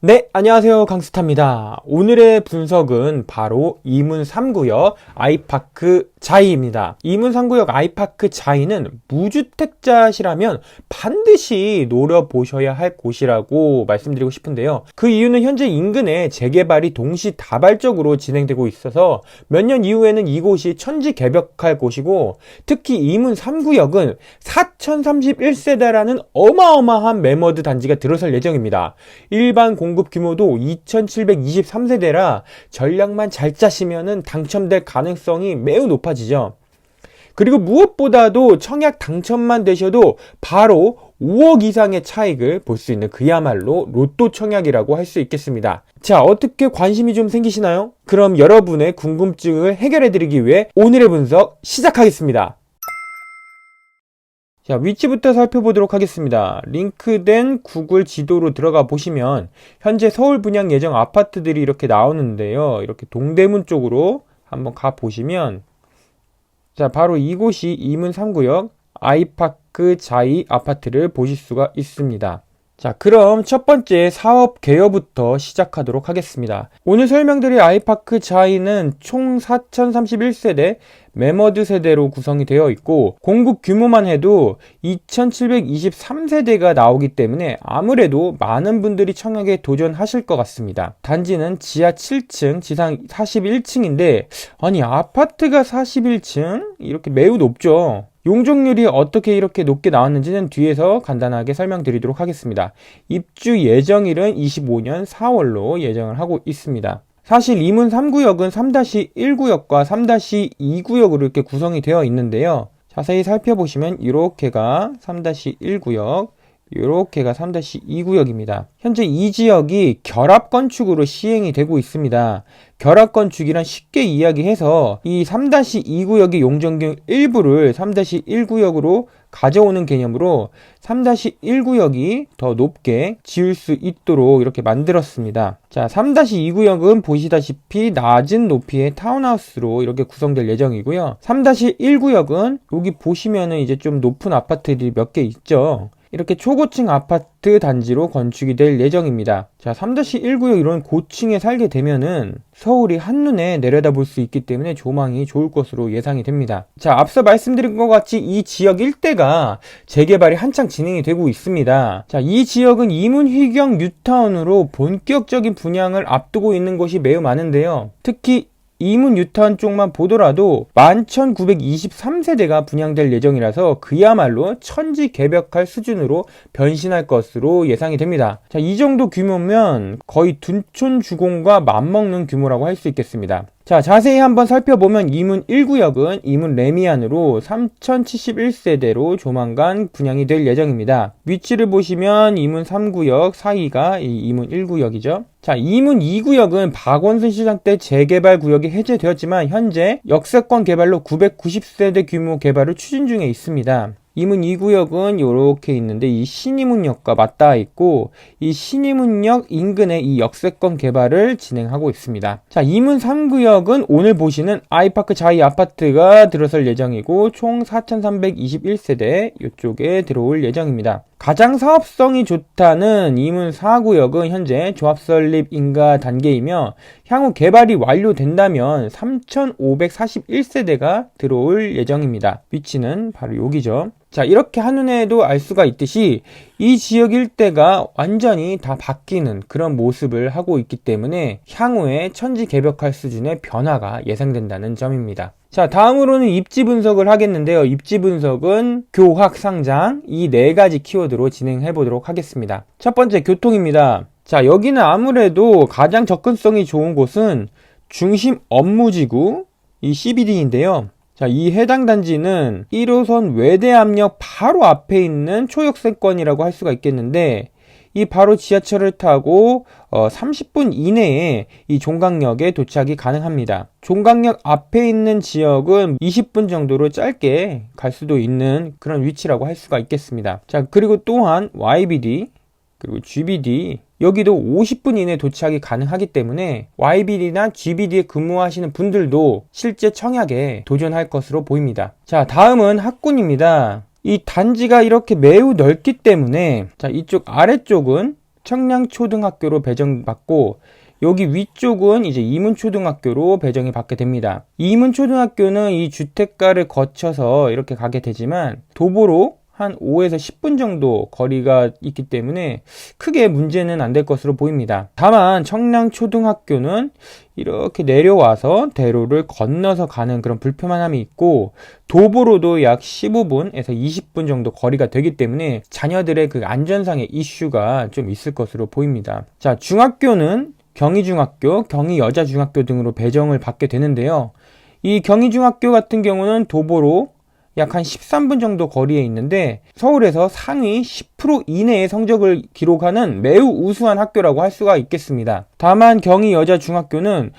네, 안녕하세요. 강스타입니다. 오늘의 분석은 바로 이문 3구역 아이파크 자이입니다. 이문 3구역 아이파크 자이는 무주택자시라면 반드시 노려보셔야 할 곳이라고 말씀드리고 싶은데요. 그 이유는 현재 인근에 재개발이 동시다발적으로 진행되고 있어서 몇 년 이후에는 이곳이 천지개벽할 곳이고, 특히 이문 3구역은 4031세대라는 어마어마한 매머드 단지가 들어설 예정입니다. 일반 공급 규모도 2723세대라 전략만 잘 짜시면은 당첨될 가능성이 매우 높아지죠. 그리고 무엇보다도 청약 당첨만 되셔도 바로 5억 이상의 차익을 볼 수 있는 그야말로 로또 청약이라고 할 수 있겠습니다. 자, 어떻게 관심이 좀 생기시나요? 그럼 여러분의 궁금증을 해결해드리기 위해 오늘의 분석 시작하겠습니다. 자, 위치부터 살펴보도록 하겠습니다. 링크된 구글 지도로 들어가 보시면 현재 서울 분양 예정 아파트들이 이렇게 나오는데요. 이렇게 동대문 쪽으로 한번 가 보시면, 자, 바로 이곳이 이문 3구역 아이파크 자이 아파트를 보실 수가 있습니다. 자, 그럼 첫 번째 사업 개요부터 시작하도록 하겠습니다. 오늘 설명드릴 아이파크 자이는 총 4031세대 매머드 세대로 구성이 되어 있고, 공급 규모만 해도 2723세대가 나오기 때문에 아무래도 많은 분들이 청약에 도전하실 것 같습니다. 단지는 지하 7층, 지상 41층인데 아니 아파트가 41층? 이렇게 매우 높죠. 용적률이 어떻게 이렇게 높게 나왔는지는 뒤에서 간단하게 설명드리도록 하겠습니다. 입주 예정일은 25년 4월로 예정을 하고 있습니다. 사실 이문 3구역은 3-1구역과 3-2구역으로 이렇게 구성이 되어 있는데요. 자세히 살펴보시면 이렇게가 3-1구역, 이렇게가 3-2구역입니다. 현재 이 지역이 결합건축으로 시행이 되고 있습니다. 결합건축이란 쉽게 이야기해서 이 3-2구역의 용적률 일부를 3-1구역으로 가져오는 개념으로 3-1구역이 더 높게 지을 수 있도록 이렇게 만들었습니다. 자, 3-2구역은 보시다시피 낮은 높이의 타운하우스로 이렇게 구성될 예정이고요. 3-1구역은 여기 보시면은 이제 좀 높은 아파트들이 몇 개 있죠. 이렇게 초고층 아파트 단지로 건축이 될 예정입니다. 자, 3-1구역 이런 고층에 살게 되면은 서울이 한눈에 내려다볼 수 있기 때문에 조망이 좋을 것으로 예상이 됩니다. 자, 앞서 말씀드린 것 같이 이 지역 일대가 재개발이 한창 진행이 되고 있습니다. 자, 이 지역은 이문휘경 뉴타운으로 본격적인 분양을 앞두고 있는 곳이 매우 많은데요. 특히 이문 뉴타운 쪽만 보더라도 11,923세대가 분양될 예정이라서 그야말로 천지개벽할 수준으로 변신할 것으로 예상이 됩니다. 자, 이 정도 규모면 거의 둔촌 주공과 맞먹는 규모라고 할 수 있겠습니다. 자, 자세히 한번 살펴보면 이문 1구역은 이문 레미안으로 3071세대로 조만간 분양이 될 예정입니다. 위치를 보시면 이문 3구역 사이가 이문 1구역이죠. 자, 이문 2구역은 박원순 시장 때 재개발 구역이 해제되었지만 현재 역세권 개발로 990세대 규모 개발을 추진 중에 있습니다. 이문 2구역은 이렇게 있는데 이 신이문역과 맞닿아 있고, 이 신이문역 인근에 이 역세권 개발을 진행하고 있습니다. 자, 이문 3구역은 오늘 보시는 아이파크 자이 아파트가 들어설 예정이고 총 4321세대 이쪽에 들어올 예정입니다. 가장 사업성이 좋다는 이문 4구역은 현재 조합 설립 인가 단계이며 향후 개발이 완료된다면 3541세대가 들어올 예정입니다. 위치는 바로 여기죠. 자, 이렇게 한눈에도 알 수가 있듯이 이 지역 일대가 완전히 다 바뀌는 그런 모습을 하고 있기 때문에 향후에 천지개벽할 수준의 변화가 예상된다는 점입니다. 자, 다음으로는 입지 분석을 하겠는데요. 입지 분석은 교학, 상장 이 네 가지 키워드로 진행해 보도록 하겠습니다. 첫 번째, 교통입니다. 자, 여기는 아무래도 가장 접근성이 좋은 곳은 중심 업무지구 이 CBD인데요. 자, 이 해당 단지는 1호선 외대암역 바로 앞에 있는 초역세권이라고 할 수가 있겠는데, 이 바로 지하철을 타고 30분 이내에 이 종강역에 도착이 가능합니다. 종강역 앞에 있는 지역은 20분 정도로 짧게 갈 수도 있는 그런 위치라고 할 수가 있겠습니다. 자, 그리고 또한 YBD 그리고 GBD 여기도 50분 이내 도착이 가능하기 때문에 YBD나 GBD에 근무하시는 분들도 실제 청약에 도전할 것으로 보입니다. 자, 다음은 학군입니다. 이 단지가 이렇게 매우 넓기 때문에 자, 이쪽 아래쪽은 청량초등학교로 배정받고 여기 위쪽은 이제 이문초등학교로 배정이 받게 됩니다. 이문초등학교는 이 주택가를 거쳐서 이렇게 가게 되지만 도보로 한 5에서 10분 정도 거리가 있기 때문에 크게 문제는 안 될 것으로 보입니다. 다만 청량초등학교는 이렇게 내려와서 대로를 건너서 가는 그런 불편함이 있고 도보로도 약 15분에서 20분 정도 거리가 되기 때문에 자녀들의 그 안전상의 이슈가 좀 있을 것으로 보입니다. 자, 중학교는 경희중학교, 경희여자중학교 등으로 배정을 받게 되는데요. 이 경희중학교 같은 경우는 도보로 약 한 13분 정도 거리에 있는데 서울에서 상위 10% 이내의 성적을 기록하는 매우 우수한 학교라고 할 수가 있겠습니다. 다만 경희여자중학교는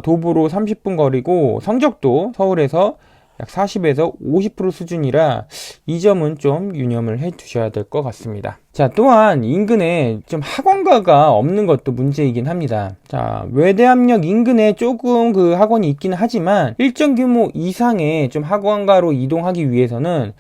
도보로 30분 거리고 성적도 서울에서 약 40에서 50% 수준이라 이 점은 좀 유념을 해 두셔야 될 것 같습니다. 자, 또한 인근에 좀 학원가가 없는 것도 문제이긴 합니다. 자, 외대암역 인근에 조금 그 학원이 있기는 하지만 일정 규모 이상의 좀 학원가로 이동하기 위해서는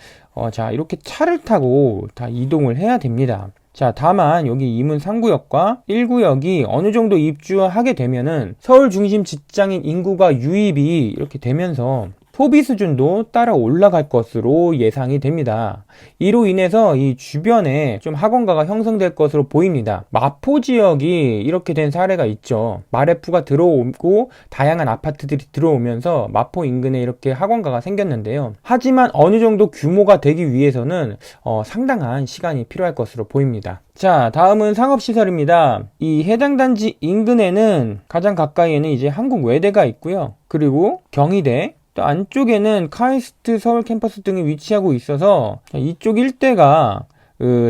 자, 이렇게 차를 타고 다 이동을 해야 됩니다. 자, 다만 여기 이문 3구역과 1구역이 어느 정도 입주하게 되면은 서울 중심 직장인 인구가 유입이 이렇게 되면서 소비 수준도 따라 올라갈 것으로 예상이 됩니다. 이로 인해서 이 주변에 좀 학원가가 형성될 것으로 보입니다. 마포 지역이 이렇게 된 사례가 있죠. 마레프가 들어오고 다양한 아파트들이 들어오면서 마포 인근에 이렇게 학원가가 생겼는데요. 하지만 어느 정도 규모가 되기 위해서는 상당한 시간이 필요할 것으로 보입니다. 자, 다음은 상업시설입니다. 이 해당 단지 인근에는 가장 가까이에는 이제 한국외대가 있고요. 그리고 경희대, 또 안쪽에는 카이스트 서울 캠퍼스 등이 위치하고 있어서 이쪽 일대가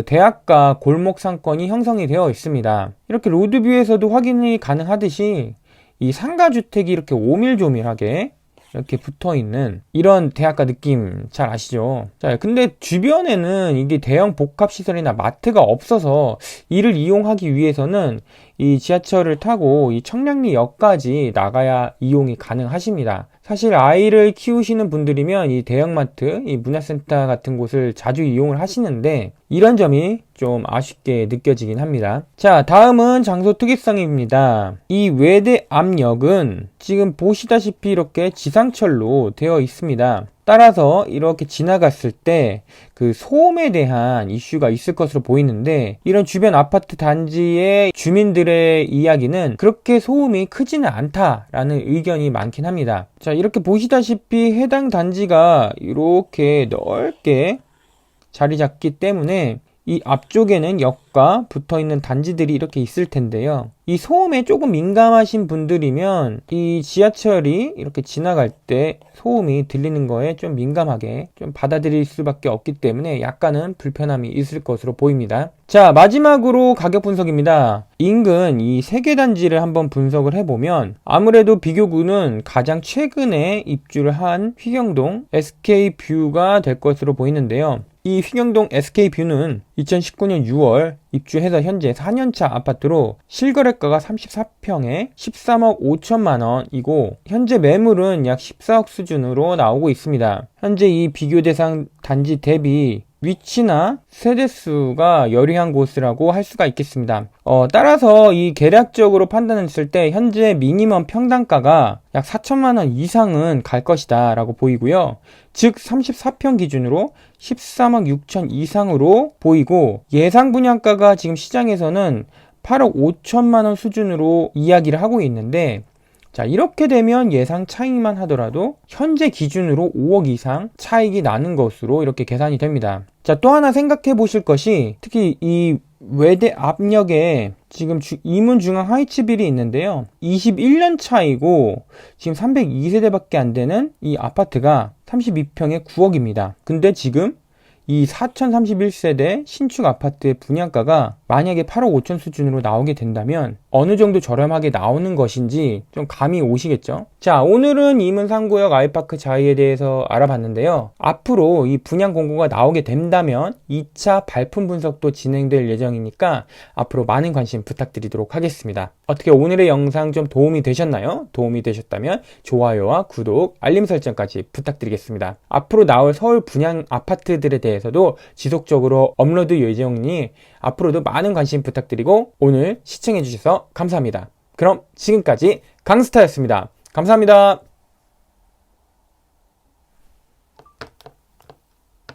대학가 골목 상권이 형성이 되어 있습니다. 이렇게 로드뷰에서도 확인이 가능하듯이 이 상가주택이 이렇게 오밀조밀하게 이렇게 붙어있는 이런 대학가 느낌 잘 아시죠? 자, 근데 주변에는 이게 대형 복합시설이나 마트가 없어서 이를 이용하기 위해서는 이 지하철을 타고 이 청량리역까지 나가야 이용이 가능하십니다. 사실 아이를 키우시는 분들이면 이 대형마트, 이 문화센터 같은 곳을 자주 이용을 하시는데 이런 점이 좀 아쉽게 느껴지긴 합니다. 자, 다음은 장소 특이성입니다. 이 외대암역은 지금 보시다시피 이렇게 지상철로 되어 있습니다. 따라서 이렇게 지나갔을 때 그 소음에 대한 이슈가 있을 것으로 보이는데 이런 주변 아파트 단지의 주민들의 이야기는 그렇게 소음이 크지는 않다라는 의견이 많긴 합니다. 자, 이렇게 보시다시피 해당 단지가 이렇게 넓게 자리 잡기 때문에 이 앞쪽에는 역과 붙어있는 단지들이 이렇게 있을 텐데요. 이 소음에 조금 민감하신 분들이면 이 지하철이 이렇게 지나갈 때 소음이 들리는 거에 좀 민감하게 좀 받아들일 수밖에 없기 때문에 약간은 불편함이 있을 것으로 보입니다. 자, 마지막으로 가격 분석입니다. 인근 이 3개 단지를 한번 분석을 해보면 아무래도 비교구는 가장 최근에 입주를 한 휘경동 SK뷰가 될 것으로 보이는데요. 이 휘경동 SK뷰는 2019년 6월 입주해서 현재 4년차 아파트로 실거래가가 34평에 13억 5천만 원이고 현재 매물은 약 14억 수준으로 나오고 있습니다. 현재 이 비교 대상 단지 대비 위치나 세대수가 여리한 곳이라고 할 수가 있겠습니다. 따라서 이 계략적으로 판단했을 때 현재 미니멈 평당가가 약 4천만 원 이상은 갈 것이다 라고 보이고요. 즉 34평 기준으로 13억 6천 이상으로 보이고 예상 분양가가 지금 시장에서는 8억 5천만 원 수준으로 이야기를 하고 있는데 자, 이렇게 되면 예상 차익만 하더라도 현재 기준으로 5억 이상 차익이 나는 것으로 이렇게 계산이 됩니다. 자, 또 하나 생각해 보실 것이 특히 이 외대 압력에 지금 이문중앙 하이츠빌이 있는데요. 21년 차이고 지금 302세대밖에 안 되는 이 아파트가 32평에 9억입니다. 근데 지금 이 4031세대 신축 아파트의 분양가가 만약에 8억 5천 수준으로 나오게 된다면 어느 정도 저렴하게 나오는 것인지 좀 감이 오시겠죠? 자, 오늘은 이문 3구역 아이파크 자이에 대해서 알아봤는데요. 앞으로 이 분양 공고가 나오게 된다면 2차 발품 분석도 진행될 예정이니까 앞으로 많은 관심 부탁드리도록 하겠습니다. 어떻게 오늘의 영상 좀 도움이 되셨나요? 도움이 되셨다면 좋아요와 구독, 알림 설정까지 부탁드리겠습니다. 앞으로 나올 서울 분양 아파트들에 대해서도 지속적으로 업로드 예정이니 앞으로도 많은 관심 부탁드리고 오늘 시청해주셔서 감사합니다. 그럼 지금까지 강스타였습니다. 감사합니다.